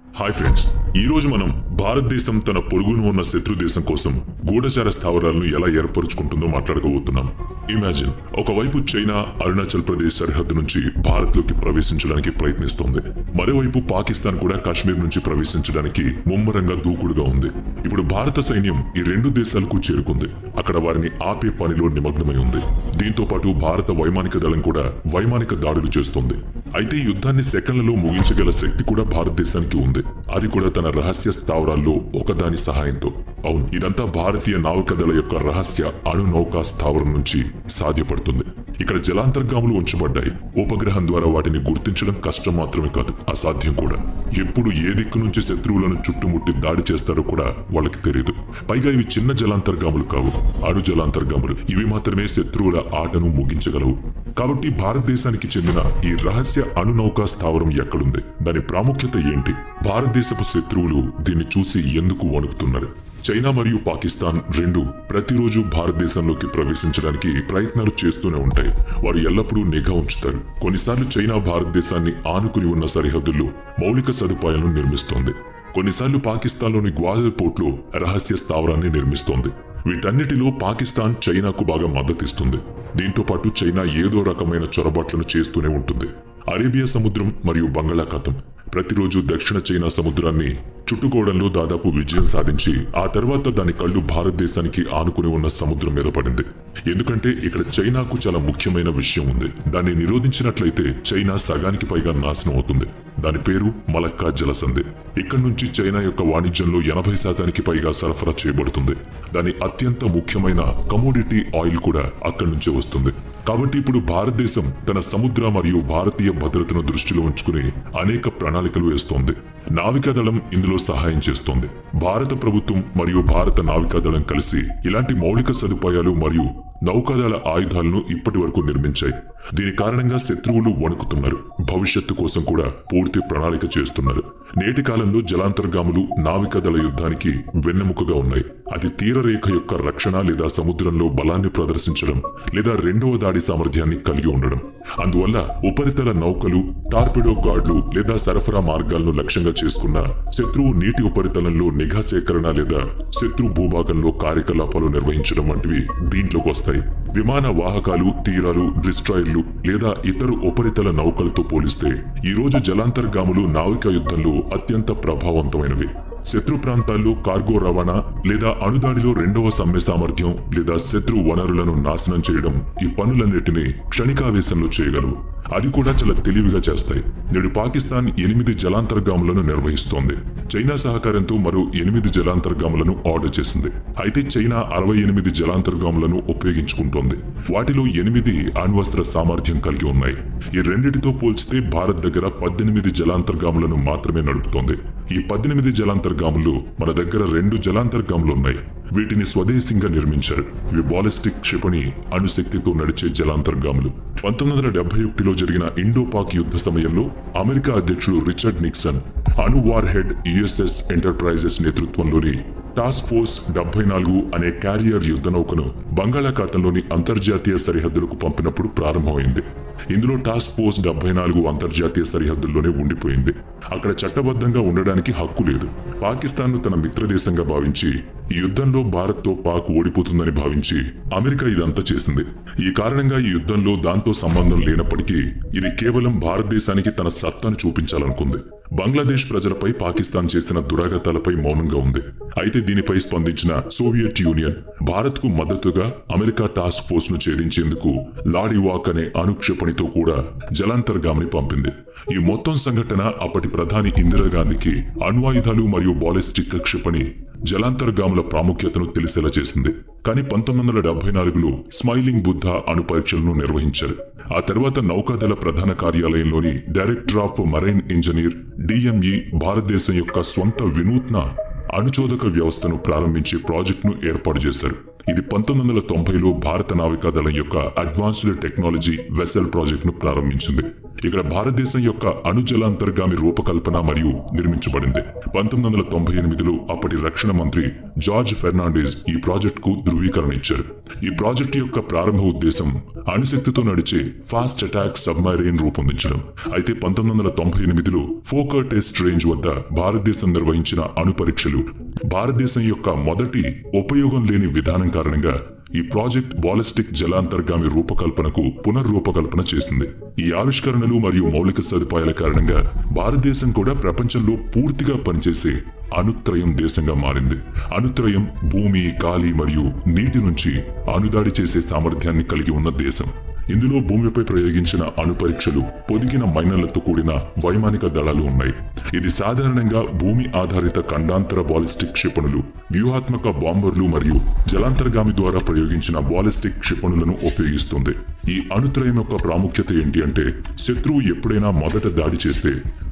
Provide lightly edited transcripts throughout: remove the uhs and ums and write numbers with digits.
Hi friends, ఈ రోజు మనం భారతదేశం తన పొరుగున ఉన్న శత్రు దేశం కోసం గూఢచార స్థావరాలను ఎలా ఏర్పరుచుకుంటుందో మాట్లాడుకోబోతున్నాం. ఇమాజిన్, ఒకవైపు చైనా అరుణాచల్ ప్రదేశ్ సరిహద్దు నుంచి భారత్లోకి ప్రవేశించడానికి ప్రయత్నిస్తోంది. మరోవైపు పాకిస్తాన్ కూడా కాశ్మీర్ నుంచి ప్రవేశించడానికి ముమ్మరంగా దూకుడుగా ఉంది. ఇప్పుడు భారత సైన్యం ఈ రెండు దేశాలకు చేరుకుంది. అక్కడ వారిని ఆపే పనిలో నిమగ్నమై ఉంది. దీంతో పాటు భారత వైమానిక దళం కూడా వైమానిక దాడులు చేస్తోంది. అయితే ఈ యుద్ధాన్ని సెకండ్లలో ముగించగల శక్తి కూడా భారతదేశానికి ఉంది. అది కూడా తన రహస్య స్థావరాల్లో ఒకదాని సహాయంతో. అవును, ఇదంతా భారతీయ నావికాదళ యొక్క రహస్య అణు నౌకా స్థావరం నుంచి సాధ్యపడుతుంది. ఇక్కడ జలాంతర్గాములు ఉంచబడ్డాయి. ఉపగ్రహం ద్వారా వాటిని గుర్తించడం కష్టం మాత్రమే కాదు, అసాధ్యం కూడా. ఎప్పుడు ఏ దిక్కు నుంచి శత్రువులను చుట్టుముట్టి దాడి చేస్తారో కూడా వాళ్ళకి తెలియదు. పైగా ఇవి చిన్న జలాంతర్గాములు కావు, అణు జలాంతర్గాములు. ఇవి మాత్రమే శత్రువుల ఆటను ముగించగలవు. కాబట్టి భారతదేశానికి చెందిన ఈ రహస్య అణు నౌకా స్థావరం ఎక్కడుంది, దాని ప్రాముఖ్యత ఏంటి, భారతదేశపు శత్రువులు దీన్ని చూసి ఎందుకు వణుకుతున్నారు? చైనా మరియు పాకిస్తాన్ రెండు ప్రతిరోజు భారతదేశంలోకి ప్రవేశించడానికి ప్రయత్నాలు చేస్తూనే ఉంటాయి. వారు ఎల్లప్పుడూ నిఘా ఉంచుతారు. కొన్నిసార్లు చైనా భారతదేశాన్ని ఆనుకుని ఉన్న సరిహద్దుల్లో మౌలిక సదుపాయాలను నిర్మిస్తోంది. కొన్నిసార్లు పాకిస్తాన్లోని గ్వాదర్ పోర్ట్లో రహస్య స్థావరాన్ని నిర్మిస్తోంది. వీటన్నిటిలో పాకిస్తాన్ చైనాకు బాగా మద్దతిస్తుంది. దీంతో పాటు చైనా ఏదో రకమైన చొరబాట్లను చేస్తూనే ఉంటుంది. అరేబియా సముద్రం మరియు బంగాళాఖాతం ప్రతిరోజు దక్షిణ చైనా సముద్రాన్ని చుట్టుకోవడంలో దాదాపు విజయం సాధించి ఆ తర్వాత దాని కళ్ళు భారతదేశానికి ఆనుకుని ఉన్న సముద్రం మీద పడింది. ఎందుకంటే ఇక్కడ చైనాకు చాలా ముఖ్యమైన విషయం ఉంది. దాన్ని నిరోధించినట్లయితే చైనా సగానికి పైగా నాశనం అవుతుంది. దాని పేరు మలక్కా జలసంధి. ఇక్కడి నుంచి చైనా యొక్క వాణిజ్యంలో 80% పైగా సరఫరా చేయబడుతుంది. దాని అత్యంత ముఖ్యమైన కమోడిటీ ఆయిల్ కూడా అక్కడి నుంచే వస్తుంది. కాబట్టి ఇప్పుడు భారతదేశం తన సముద్ర మరియు భారతీయ భద్రతను దృష్టిలో ఉంచుకుని అనేక ప్రణాళికలు వేస్తోంది. నావికాదళం ఇందులో సహాయం చేస్తోంది. భారత ప్రభుత్వం మరియు భారత నావికాదళం కలిసి ఇలాంటి మౌలిక సదుపాయాలు మరియు నౌకాదళ ఆయుధాలను ఇప్పటి వరకు నిర్మించాయి. దీని కారణంగా శత్రువులు వణుకుతున్నారు. భవిష్యత్తు కోసం కూడా పూర్తి ప్రణాళిక చేస్తున్నారు. నేటి కాలంలో జలాంతర్గాములు నావికాదళ యుద్ధానికి వెన్నెముకగా ఉన్నాయి. అది తీరరేఖ యొక్క రక్షణ లేదా సముద్రంలో బలాన్ని ప్రదర్శించడం లేదా రెండవ దాడి సామర్థ్యాన్ని కలిగి ఉండడం. అందువల్ల ఉపరితల నౌకలు, టార్పెడో గార్డులు లేదా సరఫరా మార్గాలను లక్ష్యంగా చేసుకున్న శత్రువు నీటి ఉపరితలంలో నిఘా సేకరణ లేదా శత్రు భూభాగంలో కార్యకలాపాలు నిర్వహించడం వంటివి దీంట్లోకి వస్తాయి. విమాన వాహకాలు, తీరాలు, డిస్ట్రాయర్లు లేదా ఇతర ఉపరితల నౌకలతో పోలిస్తే ఈ రోజు జలాంతర్గాములు నావికా యుద్ధంలో అత్యంత ప్రభావవంతమైనవి. శత్రు ప్రాంతాల్లో కార్గో రవాణా లేదా అణుదాడిలో రెండవ సమ్మె సామర్థ్యం లేదా శత్రు వనరులను నాశనం చేయడం, ఈ పనులన్నిటినీ క్షణికావేశంలో చేయగలవు. అది కూడా చాలా తెలివిగా చేస్తాయి. నేడు పాకిస్తాన్ 8 జలాంతర్గాములను నిర్వహిస్తోంది. చైనా సహకారంతో మరో 8 జలాంతర్గాములను ఆర్డర్ చేసింది. అయితే చైనా 68 జలాంతర్గాములను ఉపయోగించుకుంటోంది. వాటిలో 8 అణ్వస్త్ర సామర్థ్యం కలిగి ఉన్నాయి. ఈ రెండిటితో పోల్చితే భారత్ దగ్గర 18 జలాంతర్గాములను మాత్రమే నడుపుతోంది. ఈ 18 జలాంతర్గాముల్లో మన దగ్గర 2 జలాంతర్గాములు ఉన్నాయి. వీటిని స్వదేశీయంగా నిర్మించారు. ఇవి బాలిస్టిక్ క్షిపణి అణుశక్తితో నడిచే జలాంతర్గాములు. 1971లో జరిగిన ఇండో-పాక్ యుద్ధ సమయంలో అమెరికా అధ్యక్షుడు రిచర్డ్ నిక్సన్ అణు వార్ హెడ్ యుఎస్ఎస్ ఎంటర్ప్రైజెస్ నేతృత్వంలోని టాస్క్ ఫోర్స్ 74 అనే క్యారియర్ యుద్ధ నౌకను బంగాళాఖాతంలోని అంతర్జాతీయ సరిహద్దులకు పంపినప్పుడు ప్రారంభమైంది. ఇందులో టాస్క్ ఫోర్స్ 74 అంతర్జాతీయ సరిహద్దుల్లోనే ఉండిపోయింది. అక్కడ చట్టబద్ధంగా ఉండడానికి హక్కు లేదు. పాకిస్తాన్ను తన మిత్రదేశంగా భావించి ఈ యుద్ధంలో భారత్తో పాక్ ఓడిపోతుందని భావించి అమెరికా ఇదంతా చేసింది. ఈ కారణంగా ఈ యుద్ధంలో దాంతో సంబంధం లేనప్పటికీ ఇది కేవలం భారతదేశానికి తన సత్తాను చూపించాలనుకుంది. బంగ్లాదేశ్ ప్రజలపై పాకిస్తాన్ చేసిన దురాఘాతాలపై మౌనంగా ఉంది. అయితే దీనిపై స్పందించిన సోవియట్ యూనియన్ భారత్కు మద్దతుగా అమెరికా టాస్క్ ఫోర్స్ ను ఛేదించేందుకు లాడివాక్ అనే అణుక్షిపణితో కూడా జలాంతర్గామిని పంపింది. ఈ మొత్తం సంఘటన అప్పటి ప్రధాని ఇందిరాగాంధీకి అణ్వాయుధాలు మరియు బాలిస్టిక్ క్షిపణి జలాంతర్గాముల ప్రాముఖ్యతను తెలిసేలా చేసింది. కానీ 1974లో స్మైలింగ్ బుద్ధ అణు పరీక్షలను నిర్వహించారు. ఆ తర్వాత నౌకాదళ ప్రధాన కార్యాలయంలోని director of marine engineer DME Bharatadesam యొక్క స్వంత వినూత్న అణుచోదక వ్యవస్థను ప్రారంభించే ప్రాజెక్టును ఏర్పాటు చేశారు. ఇది 1990లో భారత నావికాదళం యొక్క అడ్వాన్స్డ్ టెక్నాలజీ వెసెల్ ప్రాజెక్టును ప్రారంభించింది. ఇక్కడ భారతదేశం యొక్క అణుజలాంతర్గామి రూపకల్పన మరియు నిర్మించబడింది. 1998లో అప్పటి రక్షణ మంత్రి జార్జ్ ఫెర్నాండెజ్ ఈ ప్రాజెక్టుకు ధృవీకరణ ఇచ్చారు. ఈ ప్రాజెక్టు యొక్క ప్రారంభ ఉద్దేశం అణుశక్తితో నడిచే ఫాస్ట్ అటాక్ సబ్మరైన్ రూపొందించడం. అయితే 1998లో ఫోకర్ టెస్ట్ రేంజ్ వద్ద భారతదేశం నిర్వహించిన అణు పరీక్షలు భారతదేశం యొక్క మొదటి ఉపయోగం లేని విధానం కారణంగా ఈ ప్రాజెక్ట్ బాలిస్టిక్ జలాంతర్గామి రూపకల్పనకు పునర్రూపకల్పన చేసింది. ఈ ఆవిష్కరణలు మరియు మౌలిక సదుపాయాల కారణంగా భారతదేశం కూడా ప్రపంచంలో పూర్తిగా పనిచేసే అణుత్రయం దేశంగా మారింది. అణుత్రయం భూమి, గాలి మరియు నీటి నుంచి అణుదాడి చేసే సామర్థ్యాన్ని కలిగి ఉన్న దేశం. ఇందులో భూమిపై ప్రయోగించిన అణు పరీక్షలు, పొదిగిన మైనర్లతో కూడిన వైమానిక దళాలు ఉన్నాయి. ఇది సాధారణంగా భూమి ఆధారిత ఖండాంతర బాలిస్టిక్ క్షిపణులు, వ్యూహాత్మక బాంబర్లు మరియు జలాంతర్గామి ద్వారా ప్రయోగించిన బాలిస్టిక్ క్షిపణులను ఉపయోగిస్తుంది. ఈ అణుత్రయం యొక్క ప్రాముఖ్యత ఏంటి అంటే, శత్రువు ఎప్పుడైనా మొదట దాడి చేస్తే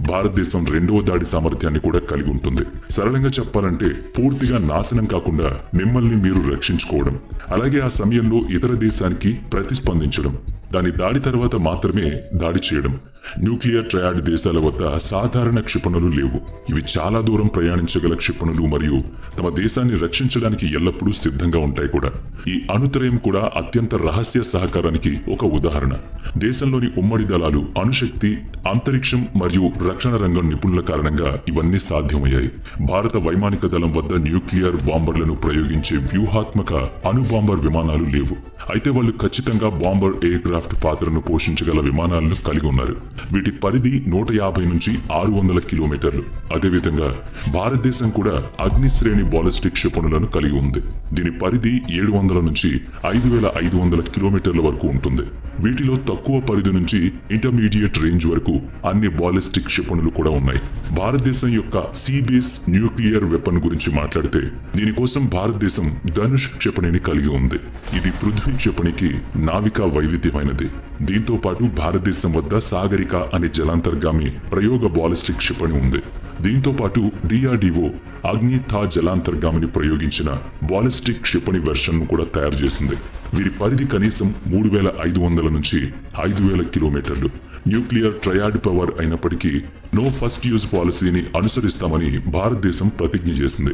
భారతదేశం రెండవ దాడి సామర్థ్యాన్ని కూడా కలిగి ఉంటుంది. సరళంగా చెప్పాలంటే పూర్తిగా నాశనం కాకుండా మిమ్మల్ని మీరు రక్షించుకోవడం, అలాగే ఆ సమయంలో ఇతర దేశానికి ప్రతిస్పందించడం, దాని దాడి తర్వాత మాత్రమే దాడి చేయడం. న్యూక్లియర్ ట్రయాడ్ దేశాల వద్ద సాధారణ క్షిపణులు లేవు. ఇవి చాలా దూరం ప్రయాణించగల క్షిపణులు మరియు తమ దేశాన్ని రక్షించడానికి ఎల్లప్పుడూ సిద్ధంగా ఉంటాయి కూడా. ఈ అణుత్రయం కూడా అత్యంత రహస్య సహకారానికి ఒక ఉదాహరణ. దేశంలోని ఉమ్మడి దళాలు, అణుశక్తి, అంతరిక్షం మరియు రక్షణ రంగం నిపుణుల కారణంగా ఇవన్నీ సాధ్యమయ్యాయి. భారత వైమానిక దళం వద్ద న్యూక్లియర్ బాంబర్లను ప్రయోగించే వ్యూహాత్మక అణు బాంబర్ విమానాలు లేవు. అయితే వాళ్ళు ఖచ్చితంగా బాంబర్ ఎయిర్ క్రాఫ్ట్ పాత్రను పోషించగల విమానాలను కలిగి ఉన్నారు. వీటి పరిధి 150 నుంచి 600 కిలోమీటర్లు. అదేవిధంగా భారతదేశం కూడా అగ్ని శ్రేణి బాలిస్టిక్ క్షిపణులను కలిగి ఉంది. దీని పరిధి 700 నుంచి 5500 కిలోమీటర్ల వరకు ఉంటుంది. వీటిలో తక్కువ పరిధి నుంచి ఇంటర్మీడియట్ రేంజ్ వరకు అన్ని బాలిస్టిక్ క్షిపణులు కూడా ఉన్నాయి. భారతదేశం యొక్క సీ-బేస్ న్యూక్లియర్ వెపన్ గురించి మాట్లాడితే, దీనికోసం భారతదేశం ధనుష్ క్షిపణిని కలిగి ఉంది. ఇది పృథ్వీ క్షిపణికి నావికా వైవిధ్యమైనది. దీంతో పాటు భారతదేశం వద్ద సాగరిక అనే జలాంతర్గామి ప్రయోగ బాలిస్టిక్ క్షిపణి ఉంది. దీంతో పాటు డిఆర్డిఓ అగ్నిథా జలాంతర్గామిని ప్రయోగించిన బాలిస్టిక్ క్షిపణి వెర్షన్ ను కూడా తయారు చేసింది. వీరి పరిధి కనీసం 3500 నుంచి 5000 కిలోమీటర్లు. న్యూక్లియర్ ట్రయాడ్ పవర్ అయినప్పటికీ నో ఫస్ట్ యూజ్ పాలసీని అనుసరిస్తామని భారతదేశం ప్రతిజ్ఞ చేసింది.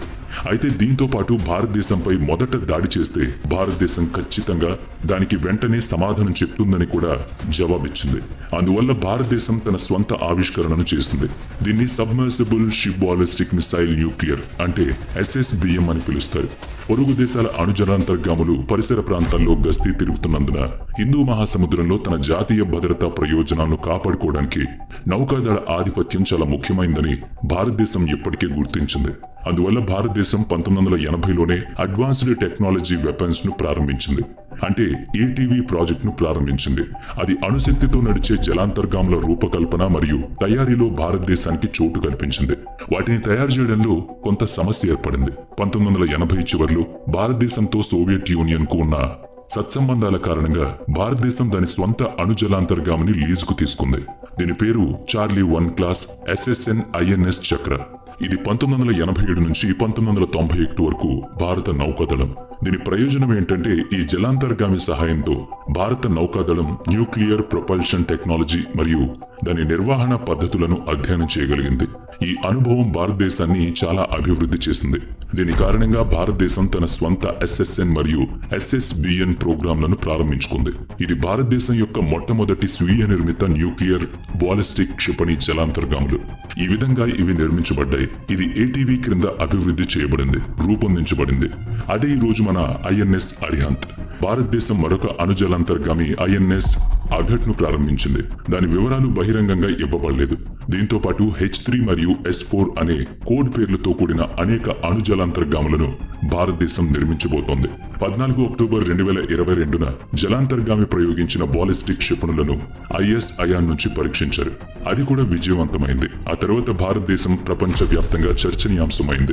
అయితే దీంతో పాటు భారతదేశంపై మొదట దాడి చేస్తే భారతదేశం ఖచ్చితంగా దానికి వెంటనే సమాధానం చెప్తుందని కూడా జవాబిచ్చింది. అందువల్ల భారతదేశం తన స్వంత ఆవిష్కరణను చేసింది. దీన్ని submersible ship ballistic missile nuclear అంటే SSBM అని పిలుస్తారు. పొరుగు దేశాల అణుజలాంతర్గాములు పరిసర ప్రాంతాల్లో గస్తీ తిరుగుతున్నందున హిందూ మహాసముద్రంలో తన జాతీయ భద్రతా ప్రయోజనాలను కాపాడుకోవడానికి నౌకాదళ ఆధిపత్యం చాలా ముఖ్యమైందని భారతదేశం ఇప్పటికే గుర్తించింది. అందువల్ల భారతదేశం 1980లోనే అడ్వాన్స్డ్ టెక్నాలజీ వెపన్స్ ను ప్రారంభించింది. అంటే ATV ప్రాజెక్టును ప్రారంభించింది. అది అణుశక్తితో నడిచే జలాంతర్గాముల రూపకల్పన మరియు తయారీలో భారతదేశానికి చోటు కల్పించింది. వాటిని తయారు చేయడంలో కొంత సమస్య ఏర్పడింది. 1980 చివరిలో భారతదేశంతో సోవియట్ యూనియన్ కు ఉన్న సత్సంబంధాల కారణంగా భారతదేశం దాని స్వంత అణుజలాంతర్గామిని లీజుకు తీసుకుంది. దీని పేరు చార్లీ 1 క్లాస్ SSN INS చక్ర. ఇది 1987 నుంచి 1991 వరకు భారత నౌకాదళం. దీని ప్రయోజనం ఏంటంటే, ఈ జలాంతర్గామి సహాయంతో భారత నౌకాదళం న్యూక్లియర్ ప్రొపల్షన్ టెక్నాలజీ మరియు దాని నిర్వహణ పద్ధతులను అధ్యయనం చేయగలిగింది. ఈ అనుభవం భారతదేశాన్ని చాలా అభివృద్ధి చేసింది. దీని కారణంగా భారతదేశం తన స్వంత SSN మరియు SSBN ప్రోగ్రాంలను ప్రారంభించుకుంది. ఇది భారతదేశం యొక్క మొట్టమొదటి స్వీయ నిర్మిత న్యూక్లియర్ బాలిస్టిక్ క్షిపణి జలాంతర్గాములు. ఈ విధంగా ఇవి నిర్మించబడ్డాయి. ఇది ATV క్రింద అభివృద్ధి చేయబడింది, రూపొందించబడింది. అదే ఈ రోజు మన INS అరిహంత్. భారతదేశం మరొక అణుజలాంతర్గామి INS అఘట్ ను ప్రారంభించింది. దాని వివరాలు బహిరంగంగా ఇవ్వబడలేదు. దీంతో పాటు H3 మరియు S4 అనే కోడ్ పేర్లతో కూడిన అనేక అణుజలాంతర్గాములను భారతదేశం నిర్మించబోతోంది. 14 అక్టోబర్ 2022న జలాంతర్గామి ప్రయోగించిన బాలిస్టిక్ క్షిపణులను ISIR నుంచి పరీక్షించారు. అది కూడా విజయవంతమైంది. ఆ తర్వాత భారతదేశం ప్రపంచ వ్యాప్తంగా చర్చనీయాంశమైంది.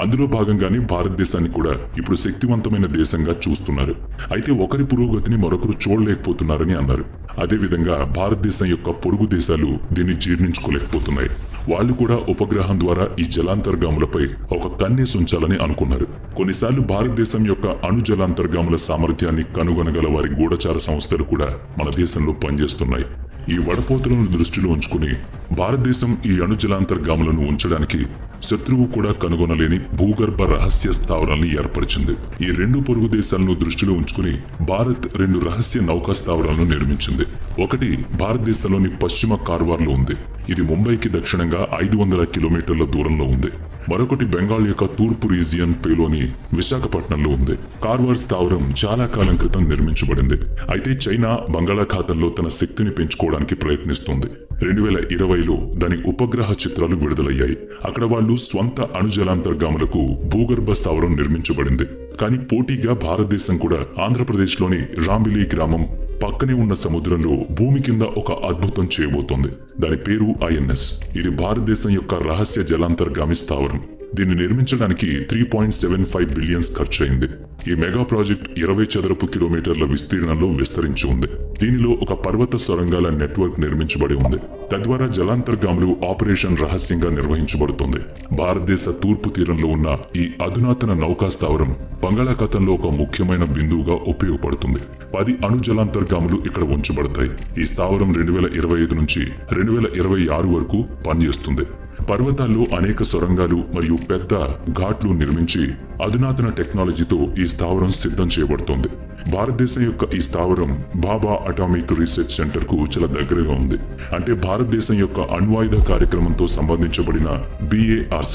అందులో భాగంగానే భారతదేశాన్ని కూడా ఇప్పుడు శక్తివంతమైన దేశంగా చూస్తున్నారు. అయితే ఒకరి పురోగతిని మరొకరు చూడలేకపోతున్నారని అన్నారు. అదేవిధంగా భారతదేశం యొక్క పొరుగు దేశాలు దీన్ని జీర్ణించుకోలేకపోతున్నాయి. వాళ్ళు కూడా ఉపగ్రహం ద్వారా ఈ జలాంతర్గాములపై ఒక కన్నేసి ఉంచాలని అనుకున్నారు. కొన్నిసార్లు భారతదేశం యొక్క అణు జలాంతర్గాముల సామర్థ్యాన్ని కనుగొనగల వారి గూఢచార సంస్థలు కూడా మన దేశంలో పనిచేస్తున్నాయి. ఈ వడపోతలను దృష్టిలో ఉంచుకుని భారతదేశం ఈ అణు జలాంతర్గాములను ఉంచడానికి శత్రువు కూడా కనుగొనలేని భూగర్భ రహస్య స్థావరాల్ని ఏర్పరిచింది. ఈ 2 పొరుగు దేశాలను దృష్టిలో ఉంచుకుని భారత్ 2 రహస్య నౌకా స్థావరాలను నిర్మించింది. ఒకటి భారతదేశంలోని పశ్చిమ కార్వార్లో ఉంది. ఇది ముంబైకి దక్షిణంగా 500 కిలోమీటర్ల దూరంలో ఉంది. మరొకటి బెంగాల్ యొక్క తూర్పు రీజియన్ పేలోని విశాఖపట్నంలో ఉంది. కార్వార్ స్థావరం చాలా కాలం క్రితం నిర్మించబడింది. అయితే చైనా బంగాళాఖాతంలో తన శక్తిని పెంచుకోవడానికి ప్రయత్నిస్తుంది. 2020లో దాని ఉపగ్రహ చిత్రాలు విడుదలయ్యాయి. అక్కడ వాళ్ళు స్వంత అణు జలాంతర్గాములకు భూగర్భ స్థావరం నిర్మించబడింది. కానీ పోటీగా భారతదేశం కూడా ఆంధ్రప్రదేశ్లోని రాంబిలి గ్రామం పక్కనే ఉన్న సముద్రంలో భూమి కింద ఒక అద్భుతం చేయబోతోంది. దాని పేరు INS. ఇది భారతదేశం యొక్క రహస్య జలాంతర్గామి స్థావరం. దీన్ని నిర్మించడానికి 3.75 బిలియన్స్ ఖర్చయింది. ఈ మెగా ప్రాజెక్ట్ 20 చదరపు కిలోమీటర్ల విస్తీర్ణంలో విస్తరించి ఉంది. దీనిలో ఒక పర్వత సొరంగాల నెట్వర్క్ నిర్మించబడి ఉంది. తద్వారా జలాంతర్గాములు ఆపరేషన్ రహస్యంగా నిర్వహించబడుతుంది. భారతదేశ తూర్పు తీరంలో ఉన్న ఈ అధునాతన నౌకా స్థావరం బంగాళాఖాతంలో ఒక ముఖ్యమైన బిందువుగా ఉపయోగపడుతుంది. 10 అణు జలాంతర్గాములు ఇక్కడ ఉంచబడతాయి. ఈ స్థావరం 2025 నుంచి 2026 వరకు పనిచేస్తుంది. పర్వతాల్లో అనేక సొరంగాలు మరియు పెద్ద ఘాట్లు నిర్మించి అధునాతన టెక్నాలజీతో ఈ స్థావరం సిద్ధం చేయబడుతోంది. భారతదేశం యొక్క ఈ స్థావరం బాబా అటామిక్ రీసెర్చ్ సెంటర్ కు చాలా దగ్గరగా ఉంది. అంటే భారతదేశం యొక్క అణ్వాయుధ కార్యక్రమంతో సంబంధించబడిన BARC.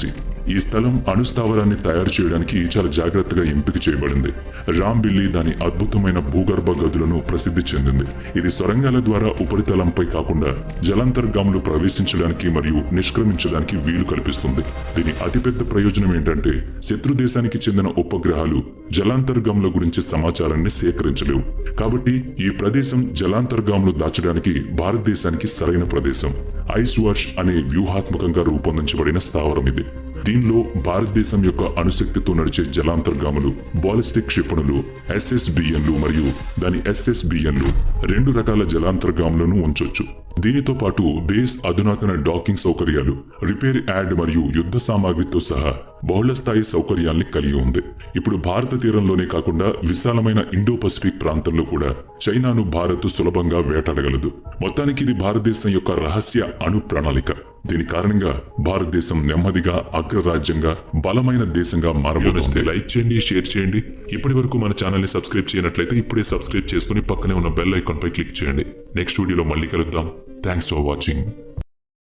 ఈ స్థలం అణు స్థావరాన్ని తయారు చేయడానికి చాలా జాగ్రత్తగా ఎంపిక చేయబడింది. రాంబిల్లి దాని అద్భుతమైన భూగర్భ గదులను ప్రసిద్ధి చెందింది. ఇది సొరంగాల ద్వారా ఉపరితలంపై కాకుండా జలాంతర్గాములు ప్రవేశించడానికి మరియు నిష్క్రమించడానికి వీలు కల్పిస్తుంది. దీని అతిపెద్ద ప్రయోజనం ఏంటంటే శత్రు దేశానికి చెందిన ఉపగ్రహాలు జలాంతర్గాముల గురించి సమాచారాన్ని సేకరించలేవు. కాబట్టి ఈ ప్రదేశం జలాంతర్గాములు దాచడానికి భారతదేశానికి సరైన ప్రదేశం. ఐస్ వాష్ అనే వ్యూహాత్మకంగా రూపొందించబడిన స్థావరం ఇది. దీనిలో భారతదేశం యొక్క అణుశక్తితో నడిచే జలాంతర్గాములు, బాలిస్టిక్ క్షిపణులు, SSBNలు మరియు దాని SSBNలు 2 రకాల జలాంతర్గాములను ఉంచొచ్చు. దీనితో పాటు బేస్ అధునాతన డాకింగ్ సౌకర్యాలు, రిపేర్ యార్డ్ మరియు యుద్ధ సామాగ్రితో సహా బహుళస్థాయి సౌకర్యాల్ని కలిగి ఉంది. ఇప్పుడు భారత తీరంలోనే కాకుండా విశాలమైన ఇండో పసిఫిక్ ప్రాంతంలో కూడా చైనాను భారత్ సులభంగా వేటాడగలదు. మొత్తానికి ఇది భారతదేశం యొక్క రహస్య అణు ప్రణాళిక. దీని కారణంగా భారతదేశం నెమ్మదిగా అగ్రరాజ్యంగా బలమైన దేశంగా మారబోతుంది. లైక్ చేయండి, షేర్ చేయండి. ఇప్పటి వరకు మన ఛానల్ ని సబ్స్క్రైబ్ చేయనట్లయితే ఇప్పుడే సబ్స్క్రైబ్ చేసుకుని పక్కనే ఉన్న బెల్ ఐకాన్ పై క్లిక్ చేయండి. నెక్స్ట్ వీడియోలో మళ్ళీ కలుద్దాం. Thanks for watching.